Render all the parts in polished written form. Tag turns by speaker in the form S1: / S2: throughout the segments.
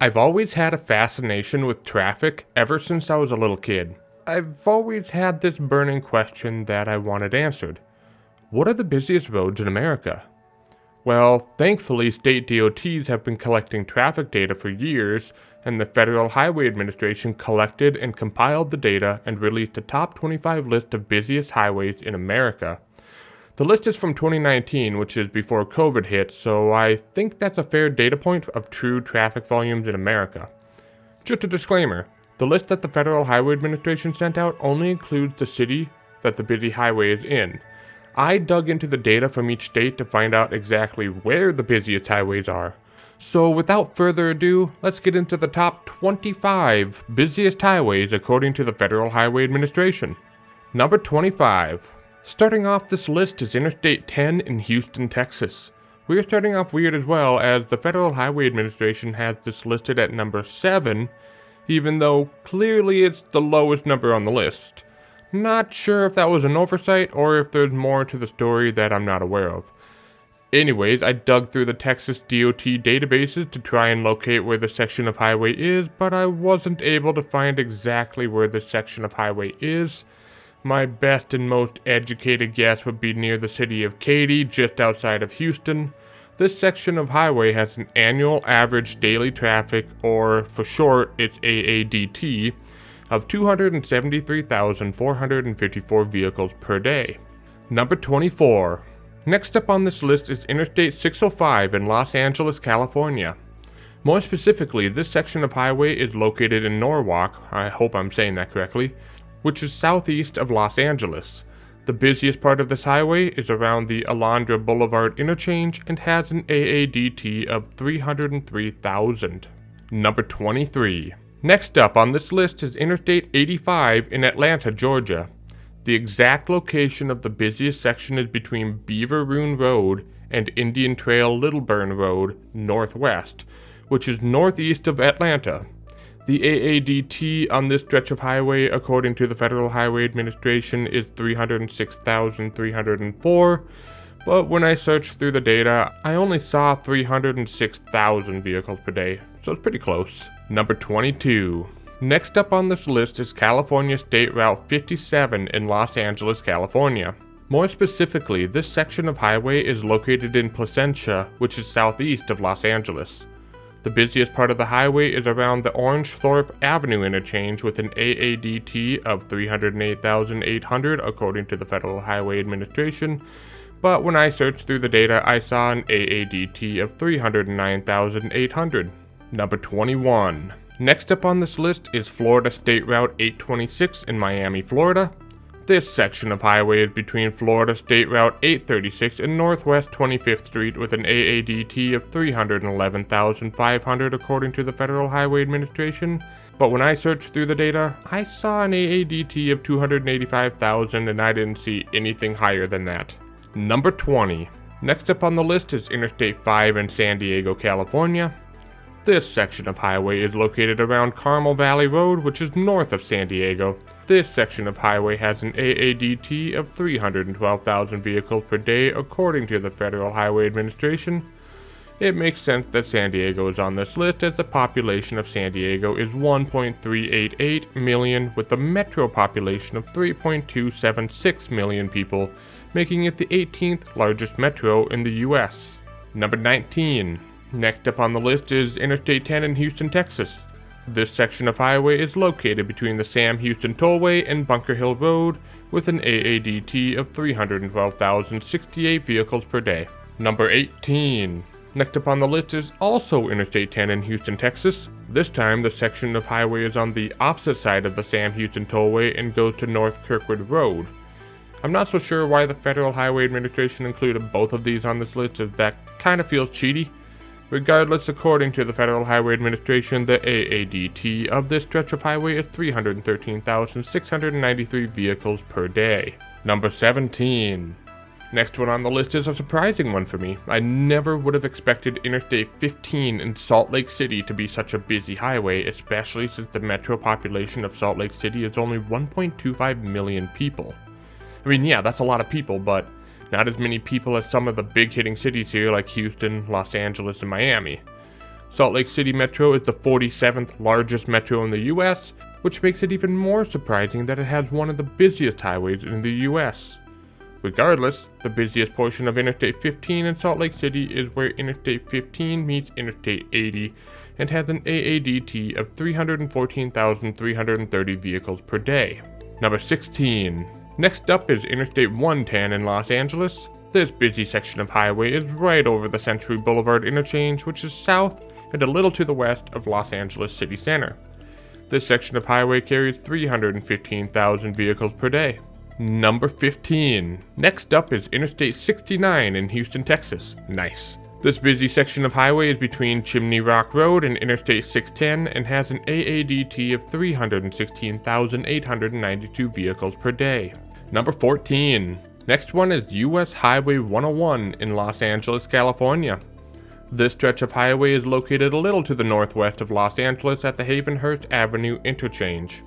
S1: I've always had a fascination with traffic ever since I was a little kid. I've always had this burning question that I wanted answered. What are the busiest roads in America? Well, thankfully, state DOTs have been collecting traffic data for years, and the Federal Highway Administration collected and compiled the data and released a top 25 list of busiest highways in America. The list is from 2019, which is before COVID hit, so I think that's a fair data point of true traffic volumes in America. Just a disclaimer, the list that the Federal Highway Administration sent out only includes the city that the busy highway is in. I dug into the data from each state to find out exactly where the busiest highways are. So without further ado, let's get into the top 25 busiest highways according to the Federal Highway Administration. Number 25. Starting off this list is Interstate 10 in Houston, Texas. We are starting off weird as well, as the Federal Highway Administration has this listed at number 7, even though clearly it's the lowest number on the list. Not sure if that was an oversight or if there's more to the story that I'm not aware of. Anyways, I dug through the Texas DOT databases to try and locate where the section of highway is, but I wasn't able to find exactly where the section of highway is. My best and most educated guess would be near the city of Katy, just outside of Houston. This section of highway has an annual average daily traffic, or for short, it's AADT, of 273,454 vehicles per day. Number 24. Next up on this list is Interstate 605 in Los Angeles, California. More specifically, this section of highway is located in Norwalk, I hope I'm saying that correctly, which is southeast of Los Angeles. The busiest part of this highway is around the Alondra Boulevard interchange and has an AADT of 303,000. Number 23. Next up on this list is Interstate 85 in Atlanta, Georgia. The exact location of the busiest section is between Beaver Run Road and Indian Trail Little Burn Road, northwest, which is northeast of Atlanta. The AADT on this stretch of highway, according to the Federal Highway Administration, is 306,304, but when I searched through the data, I only saw 306,000 vehicles per day, so it's pretty close. Number 22. Next up on this list is California State Route 57 in Los Angeles, California. More specifically, this section of highway is located in Placentia, which is southeast of Los Angeles. The busiest part of the highway is around the Orangethorpe Avenue interchange with an AADT of 308,800 according to the Federal Highway Administration, but when I searched through the data, I saw an AADT of 309,800. Number 21. Next up on this list is Florida State Route 826 in Miami, Florida. This section of highway is between Florida State Route 836 and Northwest 25th Street with an AADT of 311,500 according to the Federal Highway Administration. But when I searched through the data, I saw an AADT of 285,000 and I didn't see anything higher than that. Number 20. Next up on the list is Interstate 5 in San Diego, California. This section of highway is located around Carmel Valley Road, which is north of San Diego. This section of highway has an AADT of 312,000 vehicles per day according to the Federal Highway Administration. It makes sense that San Diego is on this list as the population of San Diego is 1.388 million with a metro population of 3.276 million people, making it the 18th largest metro in the US. Number 19. Next up on the list is Interstate 10 in Houston, Texas. This section of highway is located between the Sam Houston Tollway and Bunker Hill Road with an AADT of 312,068 vehicles per day. Number 18. Next up on the list is also Interstate 10 in Houston, Texas. This time the section of highway is on the opposite side of the Sam Houston Tollway and goes to North Kirkwood Road. I'm not so sure why the Federal Highway Administration included both of these on this list, as that kind of feels cheaty. Regardless, according to the Federal Highway Administration, the AADT of this stretch of highway is 313,693 vehicles per day. Number 17. Next one on the list is a surprising one for me. I never would have expected Interstate 15 in Salt Lake City to be such a busy highway, especially since the metro population of Salt Lake City is only 1.25 million people. I mean, yeah, that's a lot of people, but not as many people as some of the big hitting cities here like Houston, Los Angeles, and Miami. Salt Lake City Metro is the 47th largest metro in the US, which makes it even more surprising that it has one of the busiest highways in the US. Regardless, the busiest portion of Interstate 15 in Salt Lake City is where Interstate 15 meets Interstate 80 and has an AADT of 314,330 vehicles per day. Number 16. Next up is Interstate 110 in Los Angeles. This busy section of highway is right over the Century Boulevard interchange, which is south and a little to the west of Los Angeles City Center. This section of highway carries 315,000 vehicles per day. Number 15. Next up is Interstate 69 in Houston, Texas. Nice. This busy section of highway is between Chimney Rock Road and Interstate 610 and has an AADT of 316,892 vehicles per day. Number 14. Next one is US Highway 101 in Los Angeles, California. This stretch of highway is located a little to the northwest of Los Angeles at the Havenhurst Avenue interchange.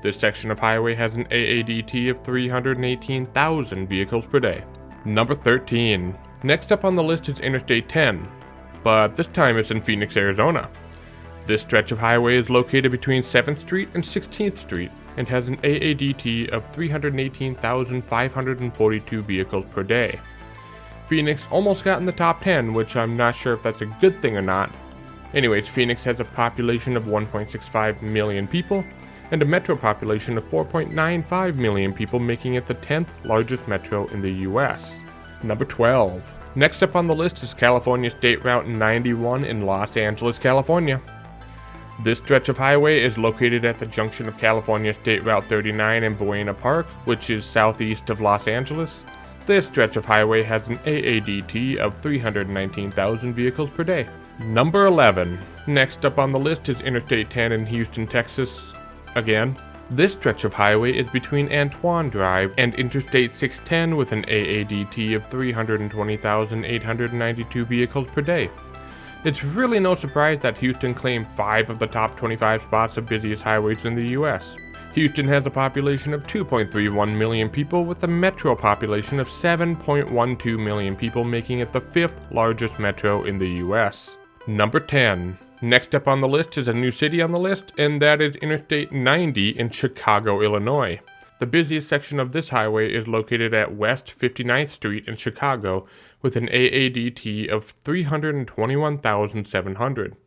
S1: This section of highway has an AADT of 318,000 vehicles per day. Number 13. Next up on the list is Interstate 10, but this time it's in Phoenix, Arizona. This stretch of highway is located between 7th Street and 16th Street and has an AADT of 318,542 vehicles per day. Phoenix almost got in the top 10, which I'm not sure if that's a good thing or not. Anyways, Phoenix has a population of 1.65 million people and a metro population of 4.95 million people, making it the 10th largest metro in the US. Number 12. Next up on the list is California State Route 91 in Los Angeles, California. This stretch of highway is located at the junction of California State Route 39 and Buena Park, which is southeast of Los Angeles. This stretch of highway has an AADT of 319,000 vehicles per day. Number 11. Next up on the list is Interstate 10 in Houston, Texas. Again, this stretch of highway is between Antoine Drive and Interstate 610 with an AADT of 320,892 vehicles per day. It's really no surprise that Houston claimed 5 of the top 25 spots of busiest highways in the US. Houston has a population of 2.31 million people with a metro population of 7.12 million people, making it the 5th largest metro in the US. Number 10. Next up on the list is a new city on the list, and that is Interstate 90 in Chicago, Illinois. The busiest section of this highway is located at West 59th Street in Chicago with an AADT of 321,700.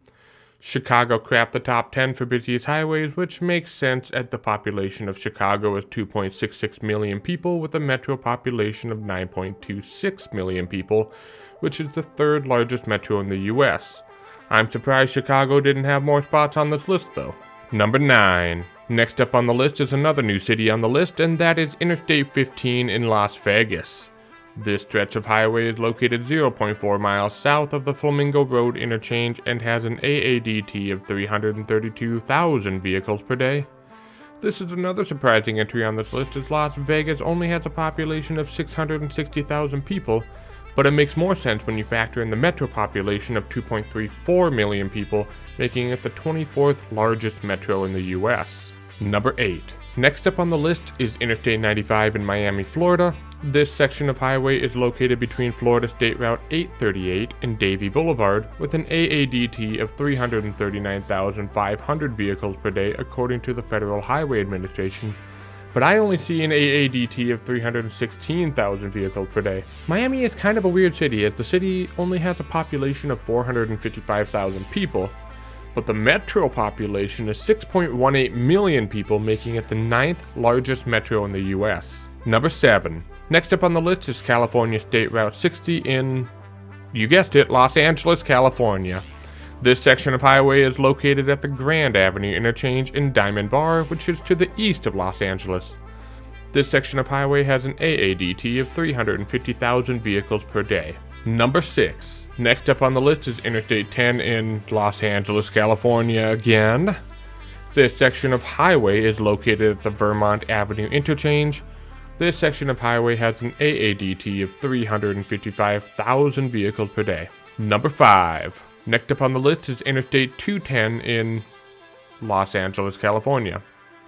S1: Chicago cracked the top 10 for busiest highways, which makes sense as the population of Chicago is 2.66 million people with a metro population of 9.26 million people, which is the 3rd largest metro in the US. I'm surprised Chicago didn't have more spots on this list though. Number 9. Next up on the list is another new city on the list, and that is Interstate 15 in Las Vegas. This stretch of highway is located 0.4 miles south of the Flamingo Road interchange and has an AADT of 332,000 vehicles per day. This is another surprising entry on this list, as Las Vegas only has a population of 660,000 people, but it makes more sense when you factor in the metro population of 2.34 million people, making it the 24th largest metro in the US. Number 8. Next up on the list is Interstate 95 in Miami, Florida. This section of highway is located between Florida State Route 838 and Davie Boulevard with an AADT of 339,500 vehicles per day according to the Federal Highway Administration, but I only see an AADT of 316,000 vehicles per day. Miami is kind of a weird city, as the city only has a population of 455,000 people, but the metro population is 6.18 million people, making it the 9th largest metro in the US. Number 7. Next up on the list is California State Route 60 in, you guessed it, Los Angeles, California. This section of highway is located at the Grand Avenue interchange in Diamond Bar, which is to the east of Los Angeles. This section of highway has an AADT of 350,000 vehicles per day. Number 6. Next up on the list is Interstate 10 in Los Angeles, California again. This section of highway is located at the Vermont Avenue interchange. This section of highway has an AADT of 355,000 vehicles per day. Number 5. Next up on the list is Interstate 210 in Los Angeles, California.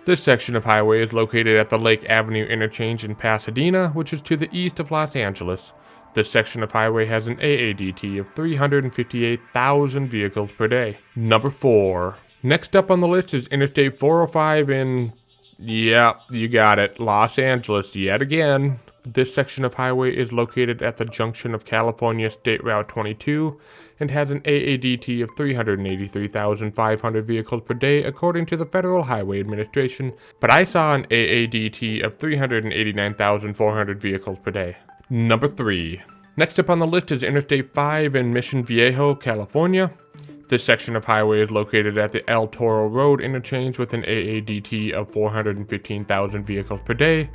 S1: This section of highway is located at the Lake Avenue interchange in Pasadena, which is to the east of Los Angeles. This section of highway has an AADT of 358,000 vehicles per day. Number 4. Next up on the list is Interstate 405 in, yeah, you got it, Los Angeles yet again. This section of highway is located at the junction of California State Route 22 and has an AADT of 383,500 vehicles per day according to the Federal Highway Administration, but I saw an AADT of 389,400 vehicles per day. Number 3. Next up on the list is Interstate 5 in Mission Viejo, California. This section of highway is located at the El Toro Road interchange with an AADT of 415,000 vehicles per day.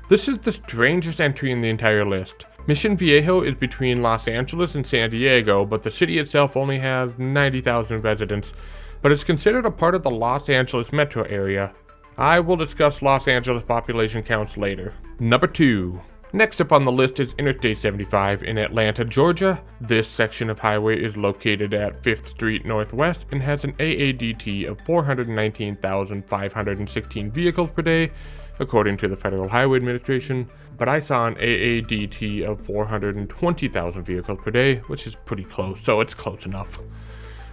S1: This is the strangest entry in the entire list. Mission Viejo is between Los Angeles and San Diego, but the city itself only has 90,000 residents, but it's considered a part of the Los Angeles metro area. I will discuss Los Angeles population counts later. Number 2. Next up on the list is Interstate 75 in Atlanta, Georgia. This section of highway is located at 5th Street Northwest and has an AADT of 419,516 vehicles per day, according to the Federal Highway Administration, but I saw an AADT of 420,000 vehicles per day, which is pretty close, so it's close enough.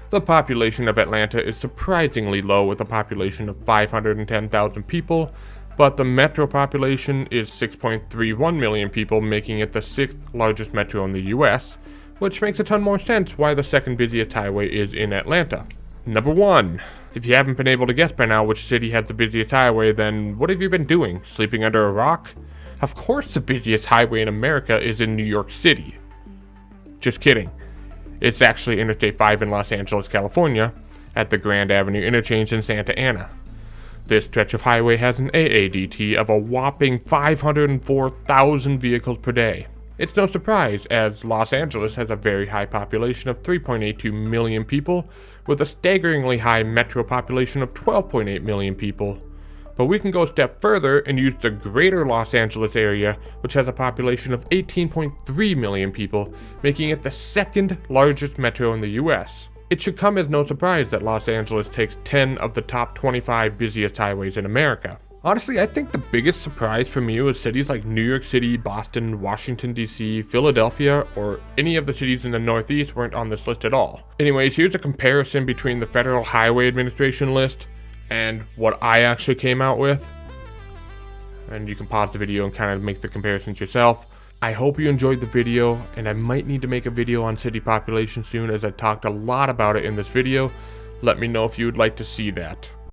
S1: The population of Atlanta is surprisingly low with a population of 510,000 people, but the metro population is 6.31 million people, making it the 6th largest metro in the US, which makes a ton more sense why the second busiest highway is in Atlanta. Number 1. If you haven't been able to guess by now which city has the busiest highway, then what have you been doing? Sleeping under a rock? Of course the busiest highway in America is in New York City. Just kidding. It's actually Interstate 5 in Los Angeles, California, at the Grand Avenue interchange in Santa Ana. This stretch of highway has an AADT of a whopping 504,000 vehicles per day. It's no surprise, as Los Angeles has a very high population of 3.82 million people, with a staggeringly high metro population of 12.8 million people. But we can go a step further and use the greater Los Angeles area, which has a population of 18.3 million people, making it the second largest metro in the US. It should come as no surprise that Los Angeles takes 10 of the top 25 busiest highways in America. Honestly, I think the biggest surprise for me was cities like New York City, Boston, Washington, D.C., Philadelphia, or any of the cities in the Northeast weren't on this list at all. Anyways, here's a comparison between the Federal Highway Administration list and what I actually came out with. And you can pause the video and kind of make the comparisons yourself. I hope you enjoyed the video, and I might need to make a video on city population soon as I talked a lot about it in this video. Let me know if you would like to see that.